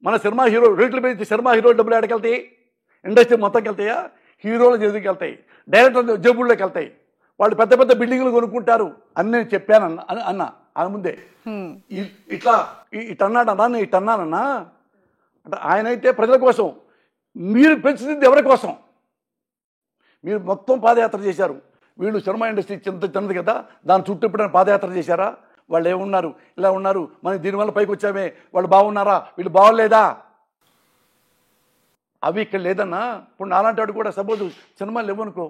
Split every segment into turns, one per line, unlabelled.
మన cinema hero రేట్లు పెంచి సినిమా హీరో డబ్బులు ఎక్కడికెళ్తాయి? ఇండస్ట్రీ మొత్తంకి వెళ్తాయా? హీరోల చేతికి వెళ్తాయి, డైరెక్టర్ జేబుల్లోకి వెళ్తాయి. వాళ్ళు పెద్ద పెద్ద బిల్డింగ్లు కొనుక్కుంటారు అని నేను చెప్పాను అన్న ఆయన ముందే. ఇటన్నాడన్నా, నేను ఇటన్నానన్నా అంటే ఆయన అయితే ప్రజల కోసం. మీరు పెంచుతుంది ఎవరి కోసం? మీరు మొత్తం పాదయాత్ర చేశారు. వీళ్ళు సినిమా ఇండస్ట్రీ చిన్నది కదా, దాని చుట్టూ ఎప్పుడైనా పాదయాత్ర చేశారా? వాళ్ళు ఏమున్నారు, ఇలా ఉన్నారు, మనం దీనివల్ల పైకి వచ్చామే, వాళ్ళు బాగున్నారా, వీళ్ళు బాగోలేదా? అవి ఇక్కడ లేదన్నా. ఇప్పుడు నాలాంటి వాడు కూడా సపోజ్ సినిమాలు లేవనుకో,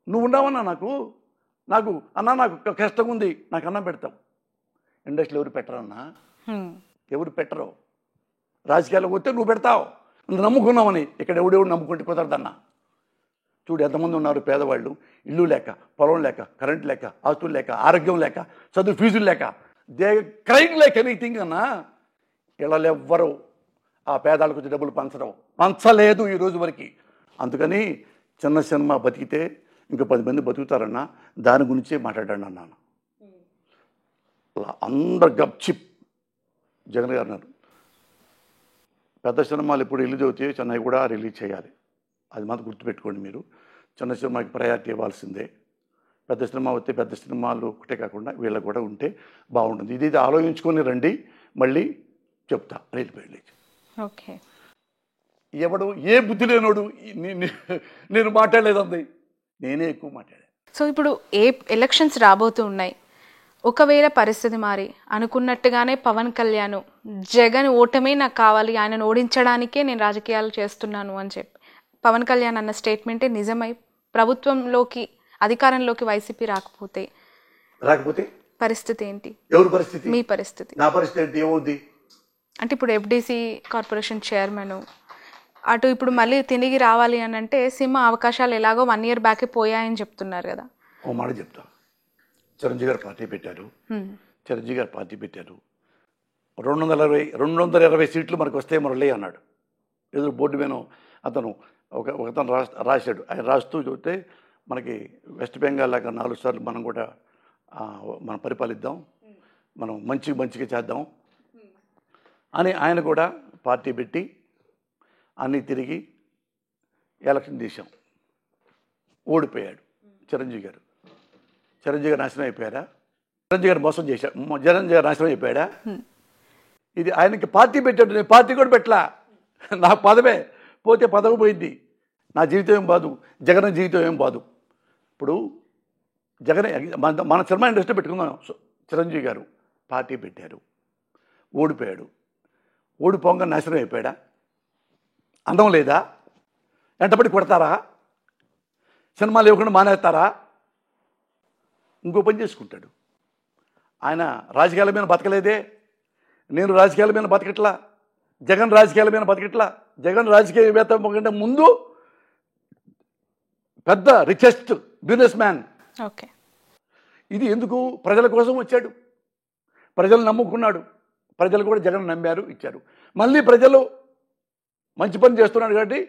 నువ్వు ఉన్నావన్నా నాకు అన్నా నాకు కష్టంగా ఉంది, నాకు అన్నం పెడతావు. ఇండస్ట్రీలో ఎవరు పెట్టరన్నా, ఎవరు పెట్టరు. రాజకీయాల్లో పోతే నువ్వు పెడతావు, నువ్వు నమ్ముకున్నావని. ఇక్కడ ఎవడెవడు నమ్ముకుంటే కుదరదన్నా. చూడు ఎంతమంది ఉన్నారు పేదవాళ్ళు, ఇల్లు లేక, పొలం లేక, కరెంట్ లేక, ఆస్తులు లేక, ఆరోగ్యం లేక, చదువు ఫీజులు లేక, దే క్రైమ్ లైక్ ఎనీథింగ్ అన్నా. ఇళ్ళలో ఎవ్వరు ఆ పేదాలకు వచ్చి డబ్బులు పంచలేదు ఈ రోజు వరకు. అందుకని చిన్న సినిమా బతికితే ఇంకా 10 మంది బతుకుతారన్నా, దాని గురించే మాట్లాడాను అన్నాను. అందరు గప్చిప్. జగన్ గారు అన్నారు పెద్ద సినిమాలు ఇప్పుడు రిలీజ్ అవుతాయి, చెన్నై కూడా రిలీజ్ చేయాలి. అది మాత్రం గుర్తుపెట్టుకోండి మీరు. చిన్న సినిమాకి ప్రయారిటీ ఇవ్వాల్సిందే. పెద్ద సినిమా వస్తే పెద్ద సినిమాలు ఒకటే కాకుండా వీళ్ళకి కూడా ఉంటే బాగుంటుంది. ఇది ఆలోచించుకొని రండి, మళ్ళీ చెప్తా. వెళ్ళిపోయింది.
ఓకే,
ఎవడు ఏ బుద్ధి లేనోడు నేను మాట్లాడలేదండి, నేనే ఎక్కువ మాట్లాడాను.
సో ఇప్పుడు ఎలక్షన్స్ రాబోతూ ఉన్నాయి. ఒకవేళ పరిస్థితి మారి అనుకున్నట్టుగానే పవన్ కళ్యాణ్ జగన్ ఓటమే నాకు కావాలి, ఆయనను ఓడించడానికే నేను రాజకీయాలు చేస్తున్నాను అని చెప్పి పవన్ కళ్యాణ్ అన్న స్టేట్మెంటే నిజమై ప్రభుత్వంలోకి అధికారంలోకి వైసీపీ రాకపోతే పరిస్థితి ఏంటి?
ఎవరి పరిస్థితి?
మీ పరిస్థితి.
నా పరిస్థితి ఏమవుద్ది
అంటే ఇప్పుడు ఎఫ్డిసి కార్పొరేషన్ చైర్మన్ అటు ఇప్పుడు మళ్ళీ తిరిగి రావాలి అని అంటే సినిమా అవకాశాలు ఎలాగో 1 year బ్యాకే పోయాయని చెప్తున్నారు కదా.
ఓ మాట చెప్తా. చిరంజీవి గారు పార్టీ పెట్టారు. 220 సీట్లు మనకు వస్తే మురళి అన్నాడు. ఏదో బోర్డు మీద అతను ఒకతను రాశాడు. ఆయన రాస్తూ చూస్తే మనకి వెస్ట్ బెంగాల్ లాగా 4 సార్లు మనం కూడా మనం పరిపాలిద్దాం, మనం మంచిగా చేద్దాం అని ఆయన కూడా పార్టీ పెట్టి అన్నీ తిరిగి ఎలక్షన్ తీసాం. ఓడిపోయాడు చిరంజీవి గారు. చిరంజీవి గారు నాశనం అయిపోయారా? చిరంజీవి గారు మోసం చేశాడు. చిరంజీవి గారు నాశనం అయిపోయాడా? ఇది ఆయనకి పార్టీ పెట్టాడు, నేను పార్టీ కూడా పెట్టలా. నాకు పదవే పోతే పదవి పోయింది, నా జీవితం ఏం బాదు, జగన్ జీవితం ఏం బాదు. ఇప్పుడు జగన్ మన సినిమా ఇండస్ట్రీ పెట్టుకుందాం. చిరంజీవి గారు పార్టీ పెట్టారు, ఓడిపోయాడు. ఓడిపోగా నాశనం అయిపోయాడా? అందం లేదా? వెంటబడి కొడతారా? సినిమాలు ఇవ్వకుండా మానేస్తారా? ఇంకో పని చేసుకుంటాడు. ఆయన రాజకీయాల మీద బతకలేదే, నేను రాజకీయాల మీద బతకట్లా, జగన్ రాజకీయాల మీద బతకట్లా. జగన్ రాజకీయవేత్త కంటే ముందు పెద్ద రిచెస్ట్ బిజినెస్ మ్యాన్.
ఓకే,
ఇది ఎందుకు? ప్రజల కోసం వచ్చాడు, ప్రజలు నమ్ముకున్నాడు, ప్రజలు కూడా జగన్ నమ్మారు, ఇచ్చారు. మళ్ళీ ప్రజలు మంచి పని చేస్తున్నాడు కాబట్టి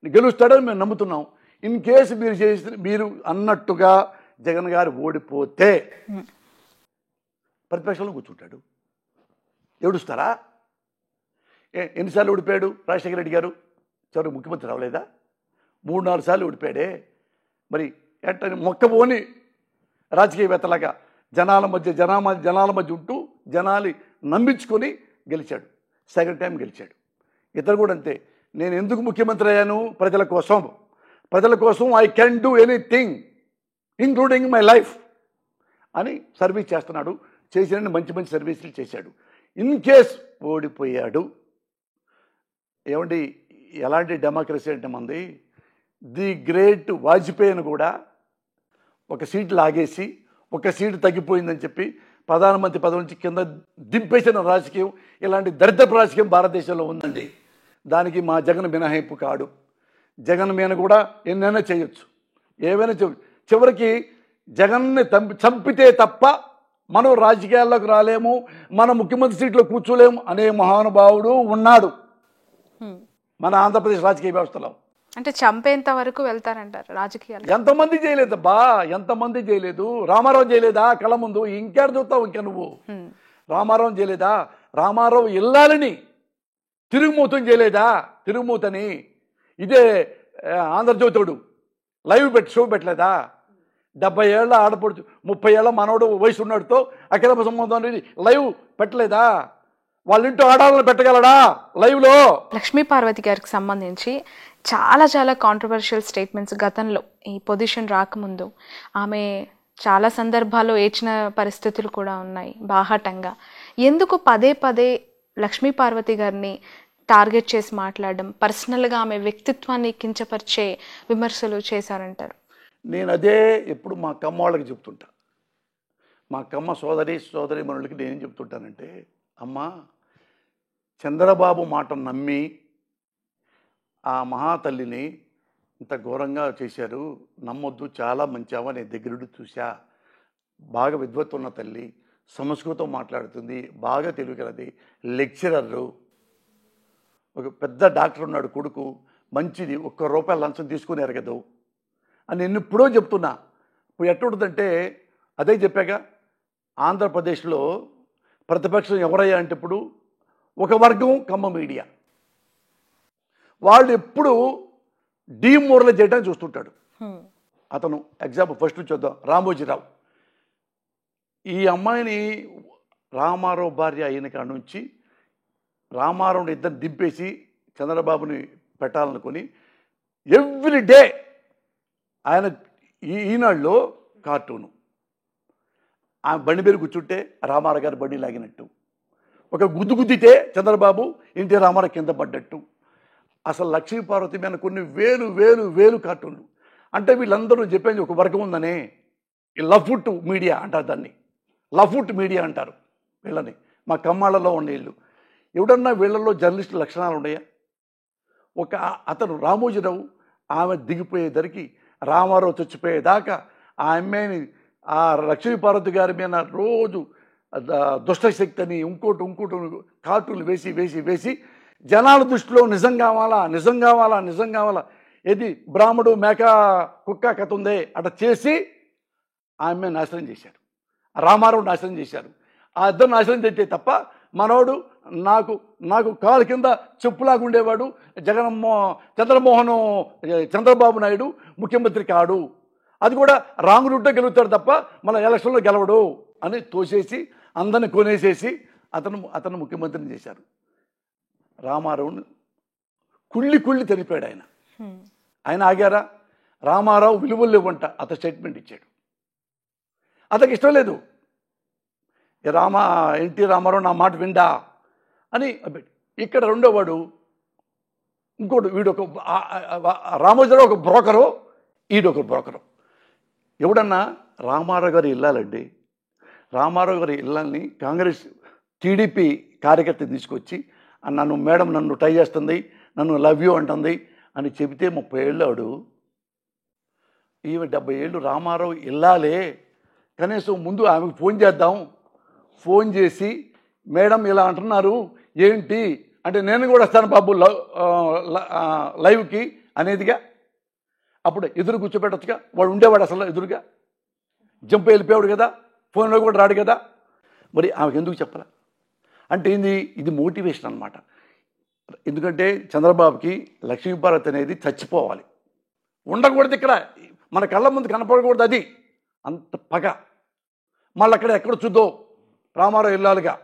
గెలుస్తాడని మేము నమ్ముతున్నాం. ఇన్ కేసు మీరు అన్నట్టుగా జగన్ గారు ఓడిపోతే ప్రతిపక్షంలో కూర్చుంటాడు. ఏడుస్తారా? ఎన్నిసార్లు ఓడిపోయాడు రాజశేఖర రెడ్డి గారు? చివరికి ముఖ్యమంత్రి రావలేదా? 3-4 సార్లు ఓడిపోయాడే. మరి ఎట్ట మొక్కబోని రాజకీయవేత్తలాగా జనాల మధ్య ఉంటూ జనాలు నమ్మించుకొని గెలిచాడు. సెకండ్ టైం గెలిచాడు. ఇతరు కూడా అంతే. నేను ఎందుకు ముఖ్యమంత్రి అయ్యాను? ప్రజల కోసం I can do anything including my life అని సర్వీస్ చేస్తున్నాడు. చేసిన మంచి సర్వీసులు చేశాడు. ఇన్ కేస్ ఓడిపోయాడు, ఏమండి ఎలాంటి డెమోక్రసీ అంటే మంది? ది గ్రేట్ వాజ్పేయిని కూడా ఒక సీట్ లాగేసి ఒక సీటు తగ్గిపోయిందని చెప్పి ప్రధానమంత్రి పదవి నుంచి కింద దింపేసిన రాజకీయం, ఇలాంటి దరిద్రపు రాజకీయం భారతదేశంలో ఉందండి. దానికి మా జగన్ మినహాయింపు కాడు. జగన్ మీద కూడా ఎన్నైనా చేయొచ్చు, ఏవైనా చేయొచ్చు. చివరికి జగన్ని చంపితే తప్ప మనం రాజకీయాల్లోకి రాలేము, మన ముఖ్యమంత్రి సీట్లో కూర్చోలేము అనే మహానుభావుడు ఉన్నాడు మన ఆంధ్రప్రదేశ్ రాజకీయ వ్యవస్థలో.
అంటే చంపేంత వరకు వెళ్తారంటారు రాజకీయాలు?
ఎంతమంది చేయలేదబ్బా, ఎంతమంది చేయలేదు. రామారావు చేయలేదా కళ్ళ ముందు? ఇంకేడు చూస్తావు ఇంకా నువ్వు? రామారావు చేయలేదా? రామారావు ఇల్లాలని తిరుగుమూతం చేయలేదా? తిరుగుమూతని ఇదే ఆంధ్రజ్యోతుడు లైవ్ షో పెట్టలేదా? 70 ఏళ్ళ ఆడపడుచు 30 ఏళ్ళ మనోడు వయసు ఉన్నాడుతో అఖిల సంబంధం అనేది లైవ్ పెట్టలేదా? వాళ్ళ ఇంట్లో ఆడాలని పెట్టగలడా లైవ్లో?
లక్ష్మీ పార్వతి గారికి సంబంధించి చాలా చాలా కాంట్రవర్షియల్ స్టేట్మెంట్స్ గతంలో ఈ పొజిషన్ రాకముందు ఆమె చాలా సందర్భాల్లో ఏడ్చిన పరిస్థితులు కూడా ఉన్నాయి బాహాటంగా. ఎందుకు పదే పదే లక్ష్మీ పార్వతి గారిని టార్గెట్ చేసి మాట్లాడడం, పర్సనల్గా ఆమె వ్యక్తిత్వాన్ని కించపరిచే విమర్శలు చేశారంటారు?
నేను అదే ఎప్పుడు మా కమ్మ వాళ్ళకి చెప్తుంటా. మా కమ్మ సోదరి మనులకి నేనేం చెప్తుంటానంటే, అమ్మా చంద్రబాబు మాట నమ్మి ఆ మహాతల్లిని ఇంత ఘోరంగా చేశారు, నమ్మొద్దు, చాలా మంచావా, నేను దగ్గరుండి చూసా, బాగా విద్వత్తు ఉన్న తల్లి, సంస్కృతం మాట్లాడుతుంది, బాగా తెలివిగలది, లెక్చరరు, ఒక పెద్ద డాక్టర్ ఉన్నాడు కొడుకు, మంచిది, ₹1 లంచం తీసుకుని ఎరగదు అని నేను ఎప్పుడో చెప్తున్నా. ఇప్పుడు ఎట్టుంటుందంటే అదే చెప్పాక, ఆంధ్రప్రదేశ్లో ప్రతిపక్షం ఎవరయ్యా అంటే ఇప్పుడు ఒక వర్గం కమ్మ మీడియా, వాళ్ళు ఎప్పుడు డీమోరలైజ్ చేయడానికి చూస్తుంటాడు. అతను ఎగ్జాంపుల్ ఫస్ట్ చూద్దాం, రామోజీరావు. ఈ అమ్మాయిని రామారావు భార్య అయిన కాడ నుంచి రామారావుని ఇద్దరు దింపేసి చంద్రబాబుని పెట్టాలనుకొని ఎవ్రీ డే ఆయన ఈనాడులో కార్టూను, ఆ బండి మీద కూర్చుంటే రామారావు గారు బండి లాగినట్టు, ఒక గుద్దితే చంద్రబాబు ఇంటి రామారావు కింద పడ్డట్టు, అసలు లక్ష్మీ పార్వతి మీద కొన్ని వేలు కార్టూన్లు. అంటే వీళ్ళందరూ చెప్పేది ఒక వర్గం ఉందనే, ఈ లఫ్ట్ మీడియా అంటారు దాన్ని, లఫ్ట్ మీడియా అంటారు వీళ్ళని. మా కమ్మాళ్ళలో ఉండే వీళ్ళు ఎవడన్నా వీళ్ళల్లో జర్నలిస్టు లక్షణాలు ఉన్నాయా? ఒక అతను రామోజీరావు ఆమె దిగిపోయేసరికి రామారావు చచ్చిపోయేదాకా ఆ అమ్మాయిని ఆ లక్ష్మీ పార్వతి గారి మీద రోజు దుష్టశక్తి అని ఇంకోటి కార్టూన్లు వేసి జనాల దృష్టిలో నిజం కావాలా ఏది బ్రాహ్మడు మేక కుక్క కథ ఉందే అట చేసి ఆమె నాశనం చేశారు, రామారావు నాశనం చేశారు. ఆ ఇద్దరు నాశనం చేస్తే తప్ప మనోడు నాకు కాలు కింద చెప్పులాగా ఉండేవాడు చంద్రబాబు నాయుడు ముఖ్యమంత్రి కాడు, అది కూడా రాంగ్ రూట్లో గెలుగుతాడు తప్ప మన ఎలక్షన్లో గెలవడు అని తోసేసి అందరిని కొనేసేసి అతను ముఖ్యమంత్రిని చేశారు. రామారావుని కుళ్ళి చనిపోయాడు ఆయన ఆగారా? రామారావు విలువలు లేవంట అతను స్టేట్మెంట్ ఇచ్చాడు. అతనికి ఇష్టం లేదు, ఎన్టీ రామారావు నా మాట విండా అని. ఇక్కడ రెండోవాడు ఇంకోటి, వీడొక రామోజీరావు ఒక బ్రోకరు, ఈడొక బ్రోకరు. ఎవడన్నా రామారావు గారి ఇల్లాలండి, రామారావు గారి ఇళ్ళని కాంగ్రెస్ టీడీపీ కార్యకర్త తీసుకొచ్చి నన్ను ట్రై చేస్తుంది, నన్ను లవ్ యూ అంటుంది అని చెబితే 30 ఏళ్ళాడు, ఈమె 70 ఏళ్ళు రామారావు ఇల్లాలే, కనీసం ముందు ఆమెకు ఫోన్ చేద్దాం, ఫోన్ చేసి మేడం ఇలా అంటున్నారు ఏంటి అంటే నేను కూడా వస్తాను బాబు లైవ్కి అనేదిగా. అప్పుడు ఎదురు కూర్చోబెట్టచ్చుగా, వాడు ఉండేవాడు అసలు ఎదురుగా, జంప్ వెళ్ళిపోయాడు కదా, ఫోన్లో కూడా రాడు కదా, మరి ఆమెకు ఎందుకు చెప్పాల అంటే ఇది మోటివేషన్ అనమాట. ఎందుకంటే చంద్రబాబుకి లక్ష్మీపార్వతి అనేది చచ్చిపోవాలి, ఉండకూడదు, ఇక్కడ మన కళ్ళ ముందు కనపడకూడదు, అది అంత పగ. మళ్ళీ అక్కడ ఎక్కడ చూద్దో రామారావు ఇల్లాలుగా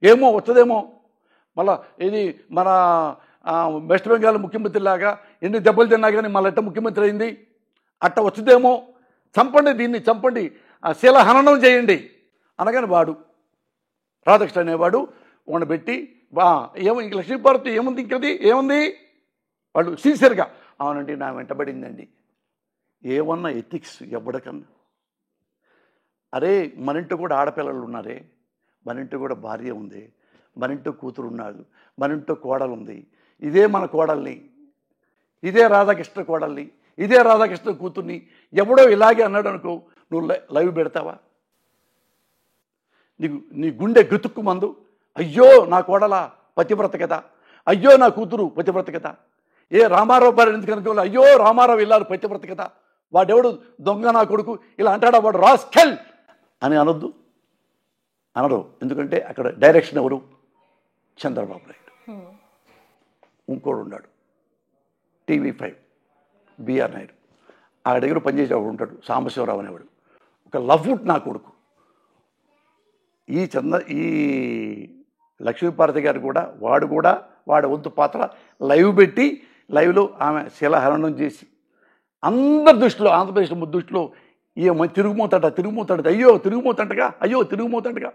ఏమో వచ్చదేమో, మళ్ళా ఇది మన వెస్ట్ బెంగాల్ ముఖ్యమంత్రి లాగా ఎన్ని దెబ్బలు తిన్నా కానీ మళ్ళీ ఎట్ట ముఖ్యమంత్రి అయింది అట్ట వచ్చుదేమో, చంపండి దీన్ని, చంపండి, శీలహననం చేయండి అనగానే వాడు రాధాకృష్ణ అనేవాడు వాడిని పెట్టి ఇంక లక్ష్మీపార్వతి ఏముంది, ఇంకది ఏముంది, వాళ్ళు సిన్సియర్గా అవునండి నా వెంటబడిందండి. ఏమన్నా ఎథిక్స్ ఎవడకన్నా? అరే మన ఇంట్లో కూడా ఆడపిల్లలు ఉన్నారే, మన ఇంట్లో కూడా భార్య ఉంది, మన ఇంట్లో కూతురు ఉన్నాడు, మన ఇంట్లో కోడలు ఉంది, ఇదే మన కోడల్ని, ఇదే రాధాకృష్ణ కోడల్ని, ఇదే రాధాకృష్ణ కూతుర్ని ఎవడో ఇలాగే అన్నాడు అనుకో, నువ్వు లైవ్ పెడతావా? నీ గుండె గతుక్కు మందు, అయ్యో నా కోడల పతివ్రత కదా, అయ్యో నా కూతురు పతివ్రత కదా, ఏ రామారావు భార్య ఎందుకు అనుకోవాలి, అయ్యో రామారావు ఇల్లాలు పతివ్రత కదా, వాడెవడు దొంగ నా కొడుకు ఇలా అంటాడా, వాడు రాస్కెల్ అని అనరు. ఎందుకంటే అక్కడ డైరెక్షన్ ఎవరు? చంద్రబాబు నాయుడు. ఇంకోడు ఉన్నాడు TV5 బిఆర్ నాయుడు, ఆ దగ్గర పనిచేసేవాడు ఉంటాడు సాంబశివరావు అనేవాడు. ఒక లఫ్ట్ నా కొడుకు. ఈ లక్ష్మీపార్వతి గారు కూడా వాడి వంతు పాత్ర లైవ్ పెట్టి లైవ్లో ఆమె శిలాహరణం చేసి అందరి దృష్టిలో, ఆంధ్రప్రదేశ్ దృష్టిలో ఈమె తిరుగుమోతాడు అయ్యో తిరుగుమోతంటగా.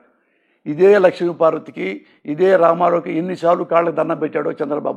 ఇదే లక్ష్మీపార్వతికి, ఇదే రామారావుకి ఎన్నిసార్లు కాళ్ళకు దండం పెట్టాడో చంద్రబాబు